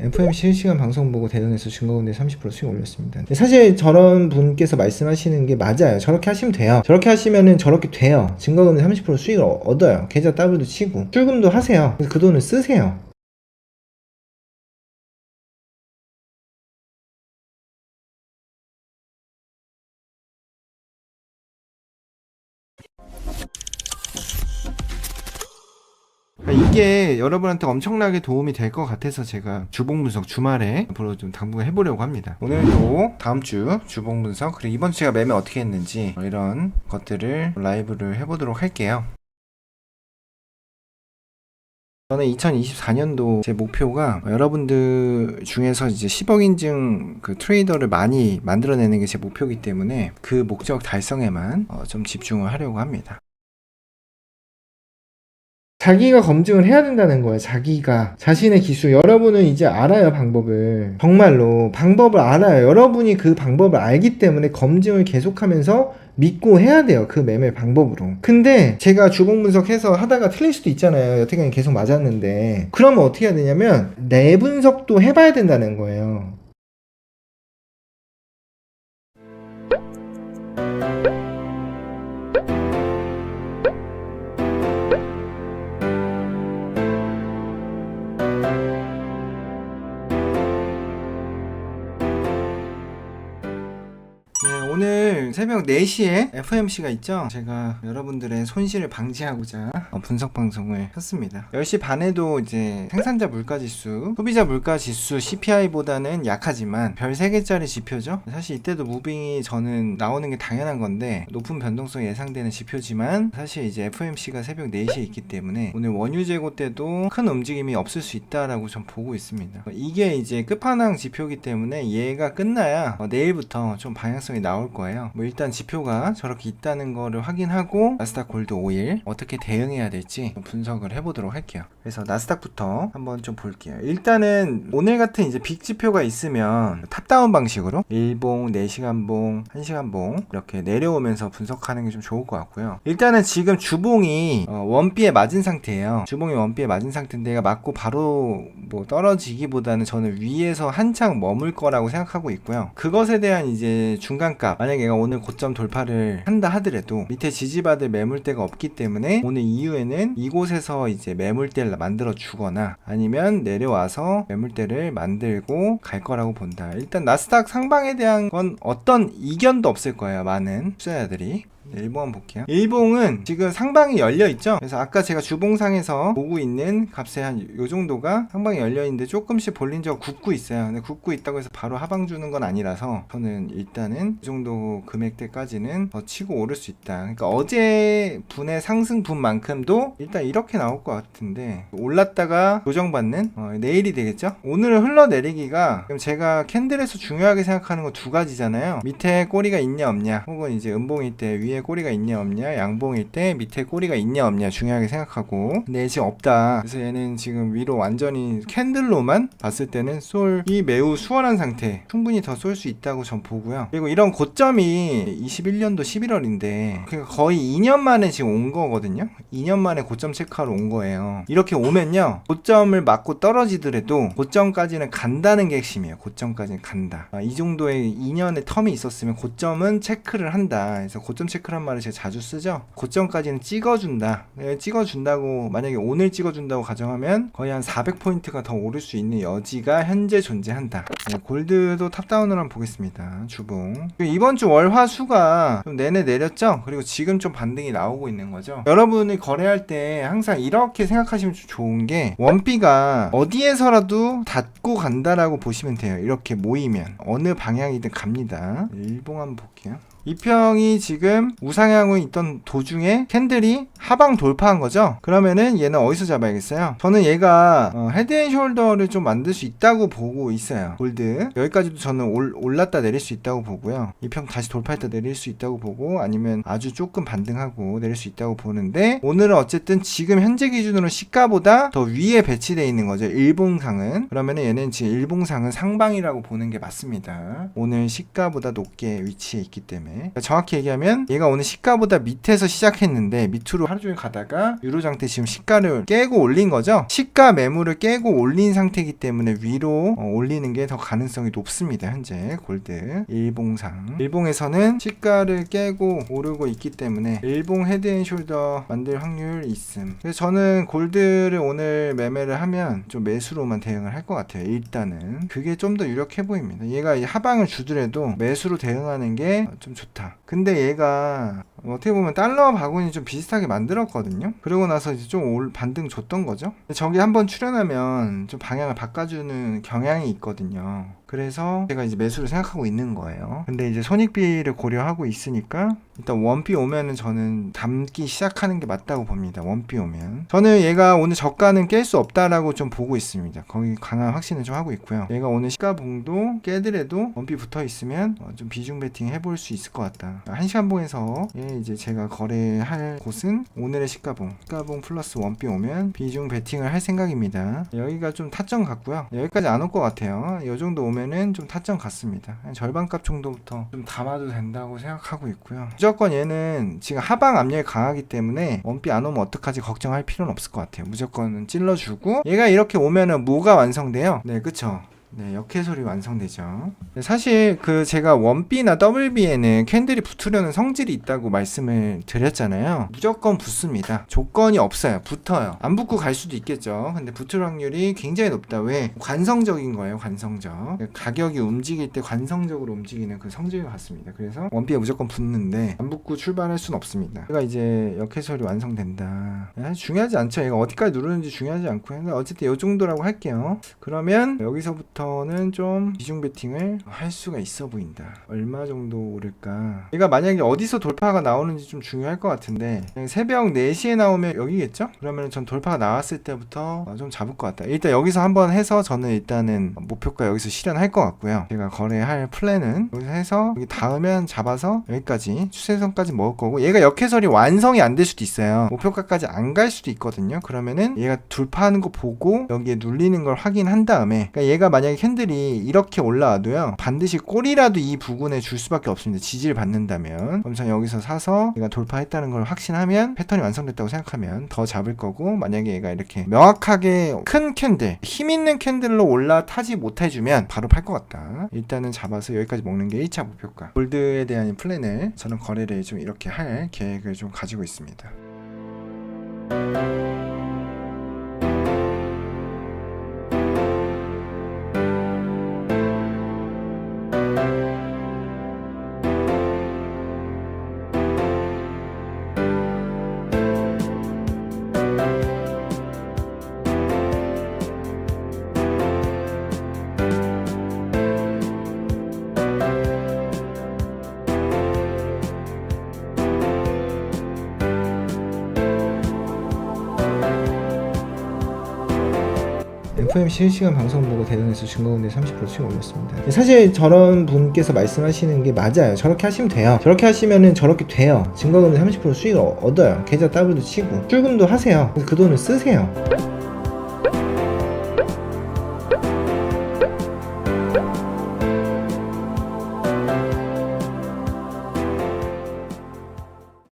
FOMC 실시간 방송 보고 대응해서 증거금리 30% 수익 올렸습니다. 사실 저런 분께서 말씀하시는 게 맞아요. 저렇게 하시면 돼요. 저렇게 하시면은 저렇게 돼요. 증거금리 30% 수익을 얻어요. 계좌 더블도 치고 출금도 하세요. 그래서 그 돈을 쓰세요. 이게 여러분한테 엄청나게 도움이 될 것 같아서 제가 주봉 분석 주말에 앞으로 좀 당분간 해보려고 합니다. 오늘도 다음 주 주봉 분석 그리고 이번 주 제가 매매 어떻게 했는지 이런 것들을 라이브를 해보도록 할게요. 저는 2024년도 제 목표가 여러분들 중에서 이제 10억 인증 그 트레이더를 많이 만들어내는 게 제 목표이기 때문에 그 목적 달성에만 좀 집중을 하려고 합니다. 자기가 검증을 해야 된다는 거예요. 자기가 자신의 기술. 여러분은 이제 알아요, 방법을. 정말로 방법을 알아요. 여러분이 그 방법을 알기 때문에 검증을 계속하면서 믿고 해야 돼요. 그 매매 방법으로. 근데 제가 주봉 분석해서 하다가 틀릴 수도 있잖아요. 여태까지 계속 맞았는데. 그러면 어떻게 해야 되냐면 내 분석도 해봐야 된다는 거예요. 오늘 새벽 4시에 FOMC가 있죠. 제가 여러분들의 손실을 방지하고자 분석 방송을 했습니다. 10시 반에도 이제 생산자 물가지수, 소비자 물가지수 CPI보다는 약하지만 별 3개짜리 지표죠. 사실 이때도 무빙이 저는 나오는 게 당연한 건데 높은 변동성이 예상되는 지표지만 사실 이제 FOMC가 새벽 4시에 있기 때문에 오늘 원유 재고 때도 큰 움직임이 없을 수 있다라고 전 보고 있습니다. 이게 이제 끝판왕 지표이기 때문에 얘가 끝나야 내일부터 좀 방향성이 나올 거예요. 뭐 일단 지표가 저렇게 있다는 거를 확인하고 나스닥 골드 5일 어떻게 대응해야 될지 분석을 해보도록 할게요. 그래서 나스닥부터 한번 좀 볼게요. 일단은 오늘 같은 이제 빅 지표가 있으면 탑다운 방식으로 일봉, 4시간 봉, 1시간 봉 이렇게 내려오면서 분석하는 게 좀 좋을 것 같고요. 일단은 지금 주봉이 원비에 맞은 상태예요. 주봉이 원비에 맞은 상태인데 얘가 맞고 바로 뭐 떨어지기보다는 저는 위에서 한창 머물 거라고 생각하고 있고요. 그것에 대한 이제 중간값, 만약에 얘가 오늘 고점 돌파를 한다 하더라도 밑에 지지받을 매물대가 없기 때문에 오늘 이후에는 이곳에서 이제 매물대를 만들어 주거나 아니면 내려와서 매물대를 만들고 갈 거라고 본다. 일단 나스닥 상방에 대한 건 어떤 이견도 없을 거예요. 많은 투자자들이. 일봉 한번 볼게요. 일봉은 지금 상방이 열려있죠. 그래서 아까 제가 주봉상에서 보고 있는 값의 한 요정도가 상방이 열려있는데 조금씩 볼린저가 굽고 있어요. 근데 굽고 있다고 해서 바로 하방 주는 건 아니라서 저는 일단은 이 정도 금액대까지는 더 치고 오를 수 있다. 그러니까 어제 분의 상승 분만큼도 일단 이렇게 나올 것 같은데 올랐다가 조정받는 내일이 되겠죠. 오늘은 흘러내리기가 그럼 제가 캔들에서 중요하게 생각하는 거 두 가지잖아요. 밑에 꼬리가 있냐 없냐 혹은 이제 음봉일 때 위에 꼬리가 있냐 없냐, 양봉일 때 밑에 꼬리가 있냐 없냐 중요하게 생각하고 근데 지금 없다. 그래서 얘는 지금 위로 완전히 캔들로만 봤을 때는 쏠이 매우 수월한 상태, 충분히 더 쏠 수 있다고 전 보고요. 그리고 이런 고점이 21년도 11월인데 그러니까 거의 2년 만에 지금 온 거거든요. 2년 만에 고점 체크하러 온 거예요. 이렇게 오면요, 고점을 맞고 떨어지더라도 고점까지는 간다는 게 핵심이에요. 고점까지는 간다. 이 정도의 2년의 텀이 있었으면 고점은 체크를 한다. 그래서 고점 체크란 말을 제가 자주 쓰죠. 고점까지는 찍어준다. 찍어준다고 만약에 오늘 찍어준다고 가정하면 거의 한 400포인트가 더 오를 수 있는 여지가 현재 존재한다. 골드도 탑다운을 한번 보겠습니다. 주봉. 이번 주 월화수가 좀 내내 내렸죠. 그리고 지금 좀 반등이 나오고 있는 거죠. 여러분이 거래할 때 항상 이렇게 생각하시면 좋은 게 원비가 어디에서라도 닫고 간다라고 보시면 돼요. 이렇게 모이면 어느 방향이든 갑니다. 일봉 한번 볼게요. 이평이 지금 우상향에 있던 도중에 캔들이 하방 돌파한 거죠. 그러면은 얘는 어디서 잡아야겠어요? 저는 얘가 헤드앤숄더를 좀 만들 수 있다고 보고 있어요. 골드 여기까지도 저는 올랐다 내릴 수 있다고 보고요. 이평 다시 돌파했다 내릴 수 있다고 보고 아니면 아주 조금 반등하고 내릴 수 있다고 보는데 오늘은 어쨌든 지금 현재 기준으로 시가보다 더 위에 배치되어 있는 거죠. 일봉상은. 그러면은 얘는 지금 일봉상은 상방이라고 보는 게 맞습니다. 오늘 시가보다 높게 위치해 있기 때문에 그러니까 정확히 얘기하면 얘가 오늘 시가보다 밑에서 시작했는데 밑으로 하루 종일 가다가 유로 장대 지금 시가를 깨고 올린 거죠. 시가 매물을 깨고 올린 상태이기 때문에 위로 올리는 게 더 가능성이 높습니다. 현재 골드 일봉상, 일봉에서는 시가를 깨고 오르고 있기 때문에 일봉 헤드앤숄더 만들 확률 있음. 그래서 저는 골드를 오늘 매매를 하면 좀 매수로만 대응을 할 것 같아요. 일단은 그게 좀 더 유력해 보입니다. 얘가 이 하방을 주더라도 매수로 대응하는 게 좀 좋다. 근데 얘가 어떻게 보면 달러 바구니 좀 비슷하게 만들었거든요. 그러고 나서 이제 좀 반등 줬던 거죠. 저기 한번 출현하면 좀 방향을 바꿔주는 경향이 있거든요. 그래서 제가 이제 매수를 생각하고 있는 거예요. 근데 이제 손익비를 고려하고 있으니까 일단 원비 오면은 저는 담기 시작하는 게 맞다고 봅니다. 원비 오면 저는 얘가 오늘 저가는 깰 수 없다라고 좀 보고 있습니다. 거기 강한 확신을 좀 하고 있고요. 얘가 오늘 시가봉도 깨더라도 원비 붙어 있으면 좀 비중 베팅 해볼 수 있을 것 같다. 1시간 봉에서 이제 제가 거래할 곳은 오늘의 시가봉 플러스 원비 오면 비중 베팅을 할 생각입니다. 여기가 좀 타점 같고요. 여기까지 안 올 것 같아요. 이 정도 오면은 좀 타점 같습니다. 절반값 정도부터 좀 담아도 된다고 생각하고 있고요. 무조건 얘는 지금 하방 압력이 강하기 때문에 원비 안 오면 어떡하지 걱정할 필요는 없을 것 같아요. 무조건 찔러주고 얘가 이렇게 오면은 뭐가 완성돼요? 네, 그쵸. 네, 역해솔이 완성되죠. 사실 제가 원비나 WB에는 캔들이 붙으려는 성질이 있다고 말씀을 드렸잖아요. 무조건 붙습니다. 조건이 없어요. 붙어요. 안 붙고 갈 수도 있겠죠. 근데 붙을 확률이 굉장히 높다. 왜? 관성적인 거예요. 관성적. 가격이 움직일 때 관성적으로 움직이는 그 성질과 같습니다. 그래서 원비에 무조건 붙는데 안 붙고 출발할 수는 없습니다. 얘가 이제 역해솔이 완성된다. 중요하지 않죠. 얘가 어디까지 누르는지 중요하지 않고요. 어쨌든 이 정도라고 할게요. 그러면 여기서부터 는 좀 비중 베팅을 할 수가 있어 보인다. 얼마 정도 오를까? 얘가 만약에 어디서 돌파가 나오는지 좀 중요할 것 같은데 새벽 4시에 나오면 여기겠죠? 그러면 전 돌파가 나왔을 때부터 좀 잡을 것 같다. 일단 여기서 한번 해서 저는 일단은 목표가 여기서 실현할 것 같고요. 제가 거래할 플랜은 여기서 해서 여기 닿으면 잡아서 여기까지 추세선까지 먹을 거고 얘가 역해설이 완성이 안 될 수도 있어요. 목표가까지 안 갈 수도 있거든요. 그러면은 얘가 돌파하는 거 보고 여기에 눌리는 걸 확인한 다음에 그러니까 얘가 만약에 캔들이 이렇게 올라와도요 반드시 꼬리라도 이 부분에 줄 수밖에 없습니다. 지지를 받는다면. 그럼 전 여기서 사서 얘가 돌파했다는 걸 확신하면 패턴이 완성됐다고 생각하면 더 잡을 거고 만약에 얘가 이렇게 명확하게 큰 캔들 힘 있는 캔들로 올라타지 못해주면 바로 팔 것 같다. 일단은 잡아서 여기까지 먹는 게 1차 목표가. 골드에 대한 플랜을 저는 거래를 좀 이렇게 할 계획을 좀 가지고 있습니다. FOMC 실시간 방송 보고 대응해서 증거금리 30% 수익 올렸습니다. 사실 저런 분께서 말씀하시는 게 맞아요. 저렇게 하시면 돼요. 저렇게 하시면은 저렇게 돼요. 증거금리 30% 수익을 얻어요. 계좌 더블도 치고 출금도 하세요. 그 돈을 쓰세요.